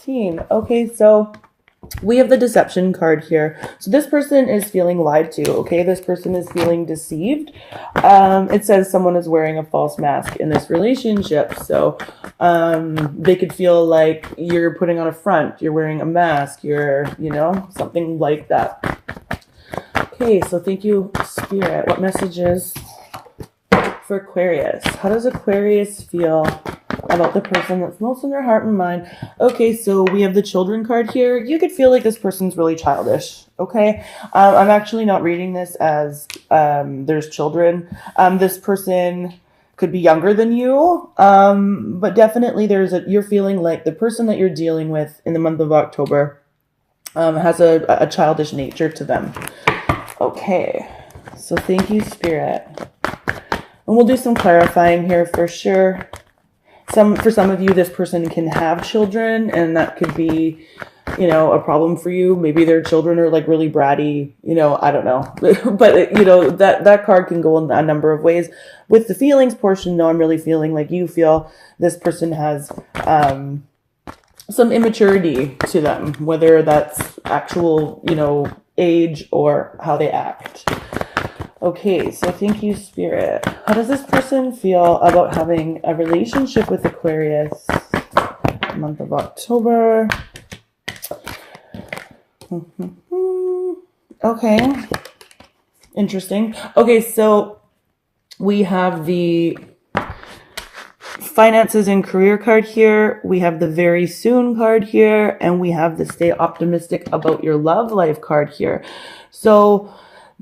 16. Okay, so we have the deception card here. So this person is feeling lied to, okay? This person is feeling deceived. It says someone is wearing a false mask in this relationship. So they could feel like you're putting on a front, you're wearing a mask, you're, you know, something like that. Okay, so thank you, Spirit. What messages for Aquarius? How does Aquarius feel about the person that's most in their heart and mind? Okay, so we have the children card here. You could feel like this person's really childish, okay? I'm actually not reading this as there's children. This person could be younger than you, but definitely you're feeling like the person that you're dealing with in the month of October has a childish nature to them. Okay, so thank you, Spirit. And we'll do some clarifying here for sure. For some of you, this person can have children, and that could be, you know, a problem for you. Maybe their children are like really bratty, you know, I don't know. But, you know, that card can go in a number of ways. With the feelings portion, though, I'm really feeling like you feel this person has some immaturity to them, whether that's actual, you know, age or how they act. Okay, so thank you, Spirit. How does this person feel about having a relationship with Aquarius? Month of October. Okay. Interesting. Okay, so we have the finances and career card here. We have the very soon card here. And we have the stay optimistic about your love life card here. So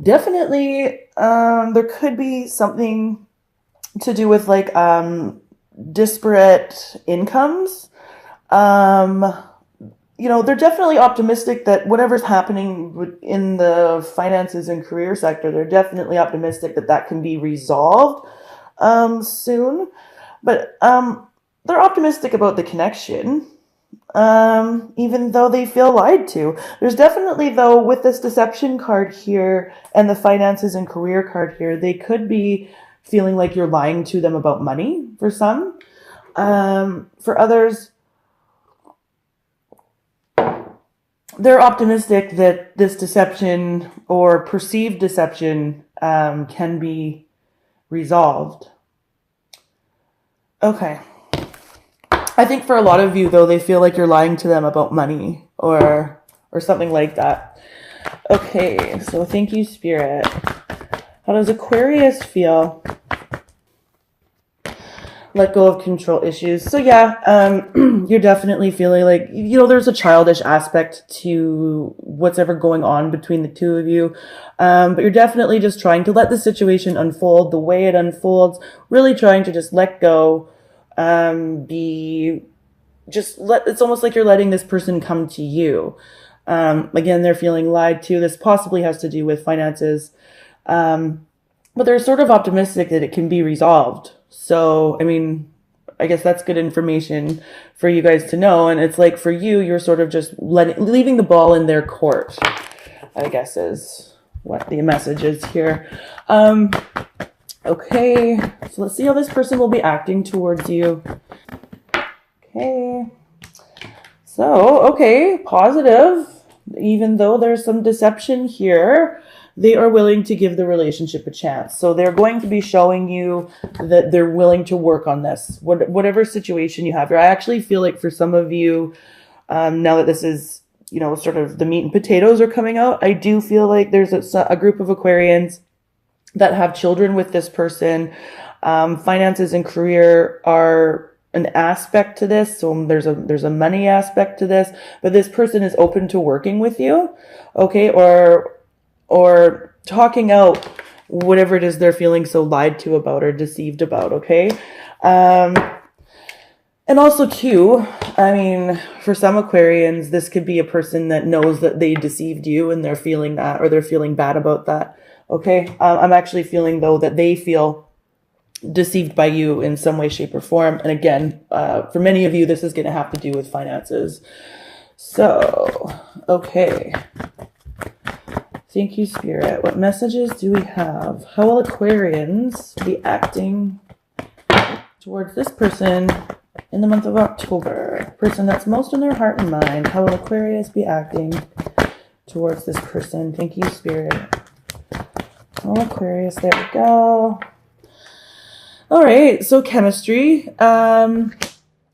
definitely, there could be something to do with like disparate incomes. You know, they're definitely optimistic that whatever's happening in the finances and career sector, they're definitely optimistic that that can be resolved soon. But they're optimistic about the connection. Even though they feel lied to. There's definitely, though, with this deception card here and the finances and career card here, they could be feeling like you're lying to them about money for some. For others, they're optimistic that this deception or perceived deception can be resolved. Okay. I think for a lot of you, though, they feel like you're lying to them about money or something like that. Okay, so thank you, Spirit. How does Aquarius feel? Let go of control issues. So yeah, you're definitely feeling like, you know, there's a childish aspect to what's ever going on between the two of you. But you're definitely just trying to let the situation unfold the way it unfolds, really trying to just let go. It's almost like you're letting this person come to you. Again, they're feeling lied to. This possibly has to do with finances. But they're sort of optimistic that it can be resolved. So, I mean, I guess that's good information for you guys to know. And it's like for you, you're sort of just leaving the ball in their court, I guess is what the message is here. Okay, so let's see how this person will be acting towards you. Okay, so, okay, positive. Even though there's some deception here, they are willing to give the relationship a chance. So they're going to be showing you that they're willing to work on this, whatever situation you have. I actually feel like for some of you, now that this is, you know, sort of the meat and potatoes are coming out, I do feel like there's a group of Aquarians that have children with this person. Finances and career are an aspect to this. So there's a money aspect to this, but this person is open to working with you. Okay. Or talking out whatever it is they're feeling so lied to about or deceived about. Okay. And also too, I mean, for some Aquarians, this could be a person that knows that they deceived you and they're feeling that, or they're feeling bad about that. Okay. I'm actually feeling though that they feel deceived by you in some way, shape or form. And again, for many of you, this is going to have to do with finances. So, okay. Thank you, Spirit. What messages do we have? How will Aquarians be acting towards this person In the month of October, person that's most in their heart and mind, how will Aquarius be acting towards this person? Thank you, Spirit. Oh, Aquarius, there we go. All right, so chemistry.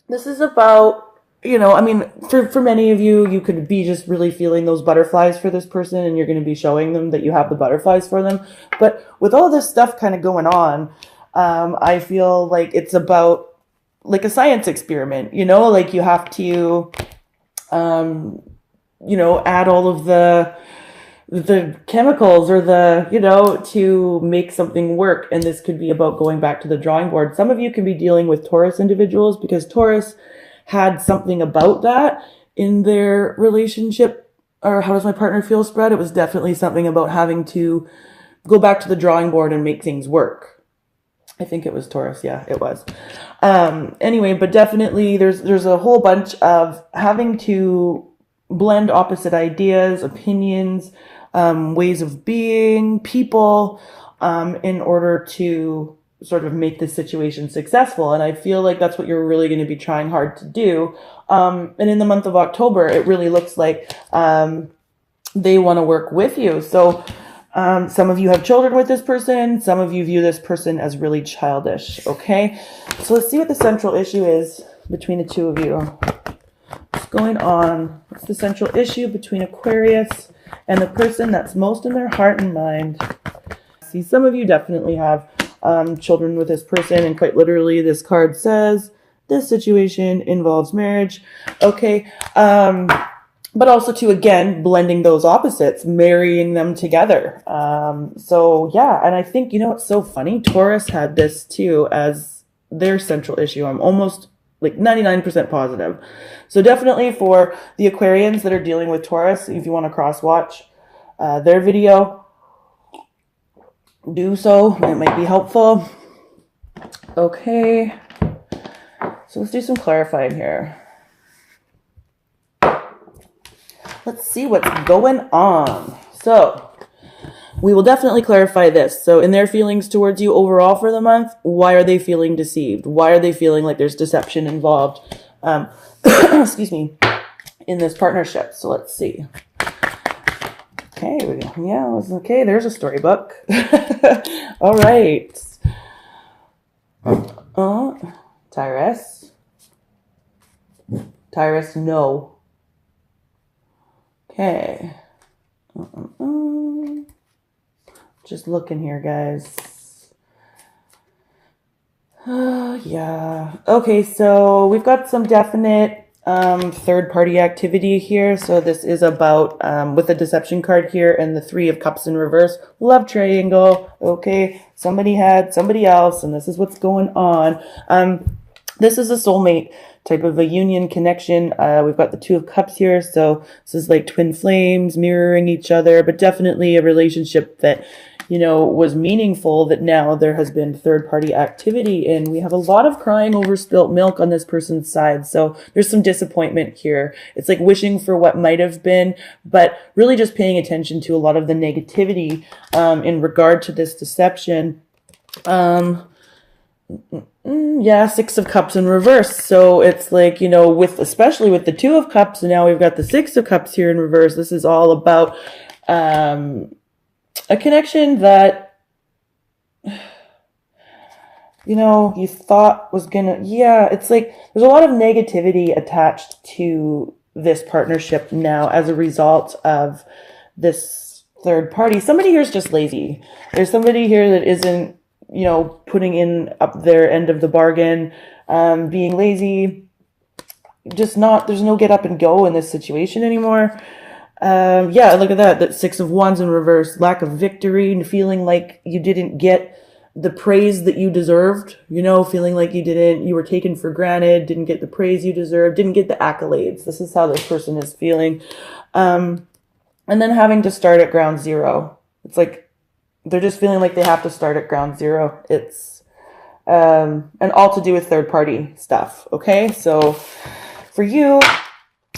This is about, you know, I mean, for many of you, you could be just really feeling those butterflies for this person, and you're going to be showing them that you have the butterflies for them. But with all this stuff kind of going on, I feel like it's about like a science experiment, you know, like you have to, you know, add all of the chemicals or the, you know, to make something work. And this could be about going back to the drawing board. Some of you can be dealing with Taurus individuals because Taurus had something about that in their relationship. Or how does my partner feel spread? It was definitely something about having to go back to the drawing board and make things work. I think it was Taurus. Yeah, it was. Anyway, but definitely there's a whole bunch of having to blend opposite ideas, opinions, ways of being, people, in order to sort of make this situation successful. And I feel like that's what you're really going to be trying hard to do. And in the month of October, it really looks like they want to work with you. So some of you have children with this person. Some of you view this person as really childish. Okay. So let's see what the central issue is between the two of you. What's going on? What's the central issue between Aquarius and the person that's most in their heart and mind? See, some of you definitely have children with this person, and quite literally this card says this situation involves marriage. Okay. But also to, again, blending those opposites, marrying them together. So yeah, and I think, you know, what's so funny? Taurus had this too as their central issue. I'm almost like 99% positive. So definitely for the Aquarians that are dealing with Taurus, if you want to cross-watch their video, do so. It might be helpful. Okay. So let's do some clarifying here. Let's see what's going on. So we will definitely clarify this. So in their feelings towards you overall for the month, why are they feeling deceived? Why are they feeling like there's deception involved, excuse me, in this partnership? So let's see. Okay, yeah, okay, there's a storybook. All right. Tyrus. Tyrus, no. Okay. Just looking here, guys. Yeah. Okay, so we've got some definite third-party activity here. So this is about, with the deception card here and the 3 of Cups in reverse, love triangle. Okay, somebody had somebody else, and this is what's going on. This is a soulmate type of a union connection. We've got the 2 of Cups here, so this is like twin flames mirroring each other, but definitely a relationship that, you know, was meaningful that now there has been third-party activity in. We have a lot of crying over spilt milk on this person's side, so there's some disappointment here. It's like wishing for what might have been, but really just paying attention to a lot of the negativity in regard to this deception. Yeah, 6 of Cups in reverse. So it's like, you know, especially with the 2 of Cups, and now we've got the 6 of Cups here in reverse. This is all about a connection that, you know, you thought was gonna, yeah, it's like there's a lot of negativity attached to this partnership now as a result of this third party. Somebody here is just lazy. There's somebody here that isn't, you know, putting in up their end of the bargain, being lazy, just not, there's no get up and go in this situation anymore. Yeah, look at that 6 of Wands in reverse, lack of victory and feeling like you didn't get the praise that you deserved, you know, feeling like you were taken for granted, didn't get the praise you deserved, didn't get the accolades. This is how this person is feeling. And then having to start at ground zero. It's like, they're just feeling like they have to start at ground zero. It's, and all to do with third party stuff. Okay. So for you,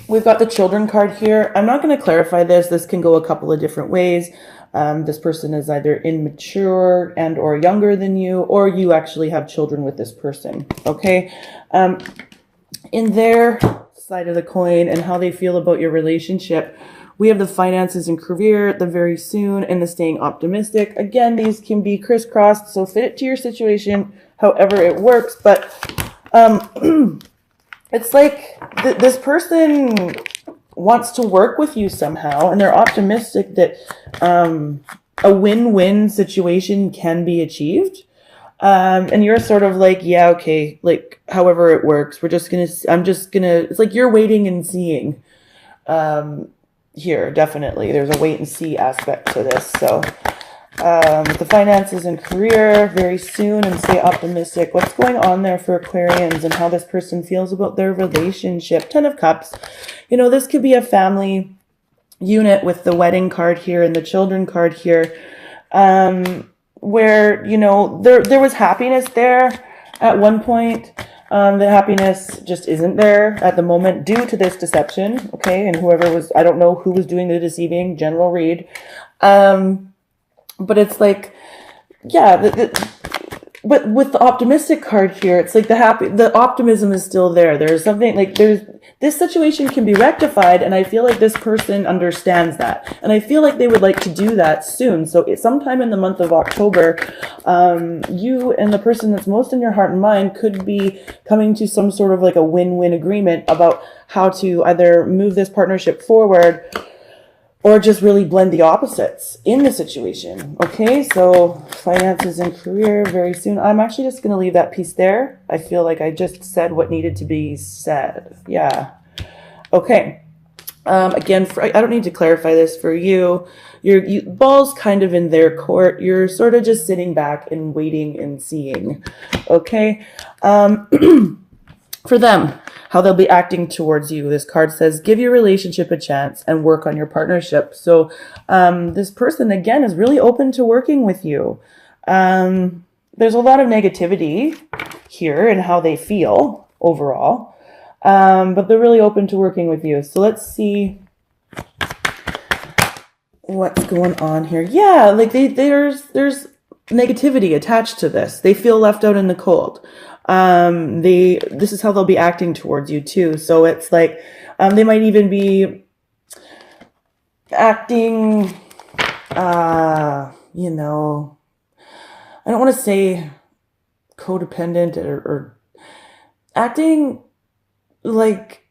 We've got the children card here. I'm not going to clarify this. This can go a couple of different ways. This person is either immature and or younger than you, or you actually have children with this person. Okay. In their side of the coin and how they feel about your relationship, we have the finances and career, the very soon, and the staying optimistic. Again, these can be crisscrossed, so fit it to your situation however it works. But it's like this person wants to work with you somehow, and they're optimistic that a win-win situation can be achieved. And you're sort of like, yeah, okay, like however it works, it's like you're waiting and seeing. Here, definitely. There's a wait and see aspect to this. So the finances and career, very soon, and stay optimistic. What's going on there for Aquarians and how this person feels about their relationship? 10 of Cups. You know, this could be a family unit with the wedding card here and the children card here, where, you know, there was happiness there at one point. The happiness just isn't there at the moment due to this deception, okay? And whoever was, I don't know who was doing the deceiving, general read. But it's like, yeah, but with the optimistic card here, it's like the optimism is still there. There's something like this situation can be rectified, and I feel like this person understands that. And I feel like they would like to do that soon. So sometime in the month of October, you and the person that's most in your heart and mind could be coming to some sort of like a win-win agreement about how to either move this partnership forward or just really blend the opposites in the situation. Okay, so finances and career very soon. I'm actually just going to leave that piece there. I feel like I just said what needed to be said. Yeah. Okay. Again, I don't need to clarify this for you. Your ball's kind of in their court. You're sort of just sitting back and waiting and seeing. Okay. For them, how they'll be acting towards you. This card says, give your relationship a chance and work on your partnership. So this person, again, is really open to working with you. There's a lot of negativity here in how they feel overall, but they're really open to working with you. So let's see what's going on here. Yeah, like there's negativity attached to this. They feel left out in the cold. This is how they'll be acting towards you too. So it's like, they might even be acting, you know, I don't want to say codependent or acting like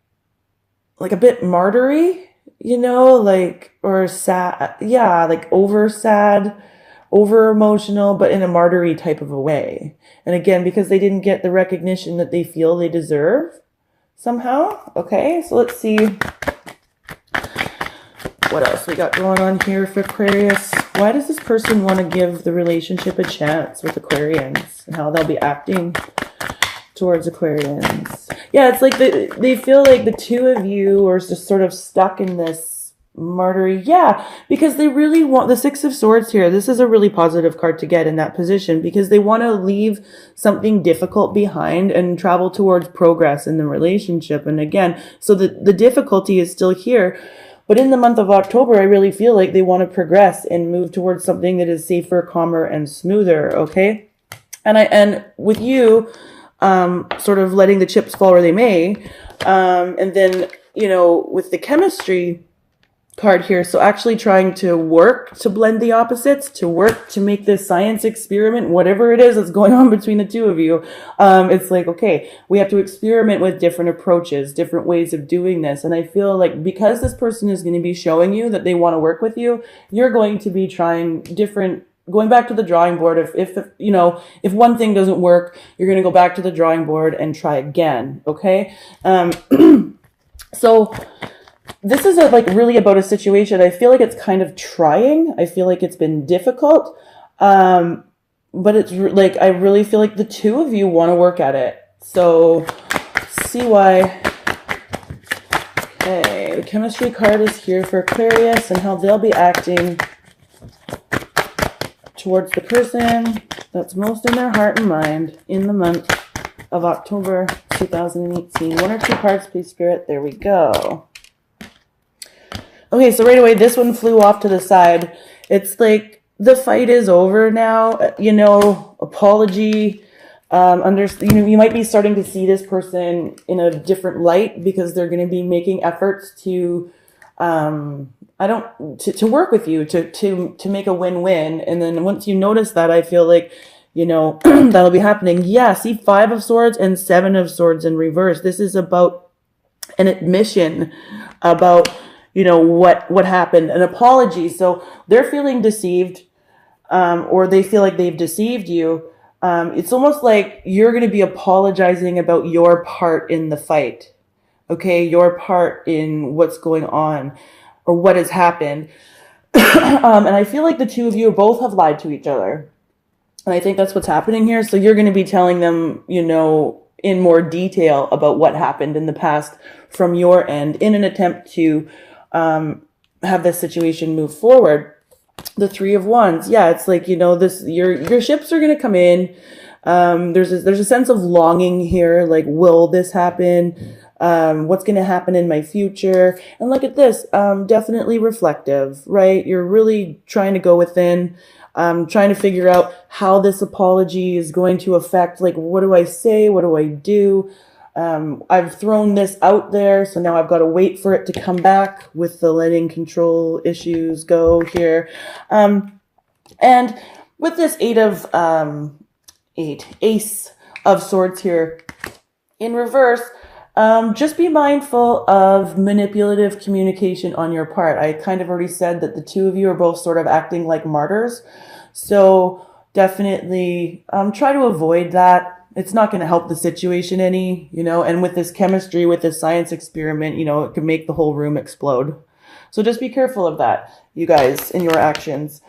a bit martyry, you know, like, or sad. Yeah. Like over sad, over emotional, but in a martyry type of a way. And again, because they didn't get the recognition that they feel they deserve somehow. Okay, so let's see what else we got going on here for Aquarius. Why does this person want to give the relationship a chance with Aquarians and how they'll be acting towards Aquarians? Yeah, it's like they feel like the two of you are just sort of stuck in this martyry. Yeah, because they really want the Six of Swords here. This is a really positive card to get in that position because they want to leave something difficult behind and travel towards progress in the relationship. And again, so the difficulty is still here. But in the month of October, I really feel like they want to progress and move towards something that is safer, calmer, and smoother. Okay. And with you, sort of letting the chips fall where they may. And then, you know, with the chemistry card here, so actually trying to work to blend the opposites, to work to make this science experiment, whatever it is that's going on between the two of you. It's like, okay, we have to experiment with different approaches, different ways of doing this. And I feel like because this person is going to be showing you that they want to work with you, you're going to be trying different, going back to the drawing board. If you know, if one thing doesn't work, you're going to go back to the drawing board and try again. Okay. So this is like really about a situation. I feel like it's kind of trying. I feel like it's been difficult. But it's like, I really feel like the two of you want to work at it. So see why. Okay. The chemistry card is here for Aquarius and how they'll be acting towards the person that's most in their heart and mind in the month of October 2018. One or two cards, please, Spirit. There we go. Okay, so right away, this one flew off to the side. It's like the fight is over now. You know, apology. You might be starting to see this person in a different light because they're going to be making efforts to, to work with you to make a win-win. And then once you notice that, I feel like, that'll be happening. Yeah, see, 5 of Swords and 7 of Swords in reverse. This is about an admission about what happened, an apology. So they're feeling deceived, or they feel like they've deceived you. It's almost like you're going to be apologizing about your part in the fight. Okay, your part in what's going on or what has happened. And I feel like the two of you both have lied to each other. And I think that's what's happening here. So you're going to be telling them, in more detail about what happened in the past from your end in an attempt to have this situation move forward. The 3 of Wands, yeah, it's like, your ships are going to come in. There's a sense of longing here, like, will this happen? What's going to happen in my future? And look at this, definitely reflective, right? You're really trying to go within, trying to figure out how this apology is going to affect, like, what do I say? What do I do? I've thrown this out there, so now I've got to wait for it to come back with the letting control issues go here. And with this Ace of Swords here in reverse, just be mindful of manipulative communication on your part. I kind of already said that the two of you are both sort of acting like martyrs. So definitely try to avoid that. It's not going to help the situation any, and with this chemistry, with this science experiment, it could make the whole room explode. So just be careful of that, you guys, in your actions.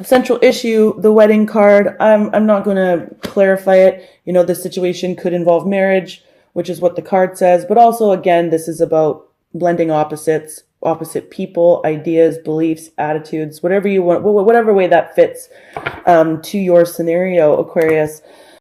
Central issue, the wedding card. I'm not going to clarify it. This situation could involve marriage, which is what the card says. But also, again, this is about blending opposite people, ideas, beliefs, attitudes, whatever you want, whatever way that fits to your scenario, Aquarius.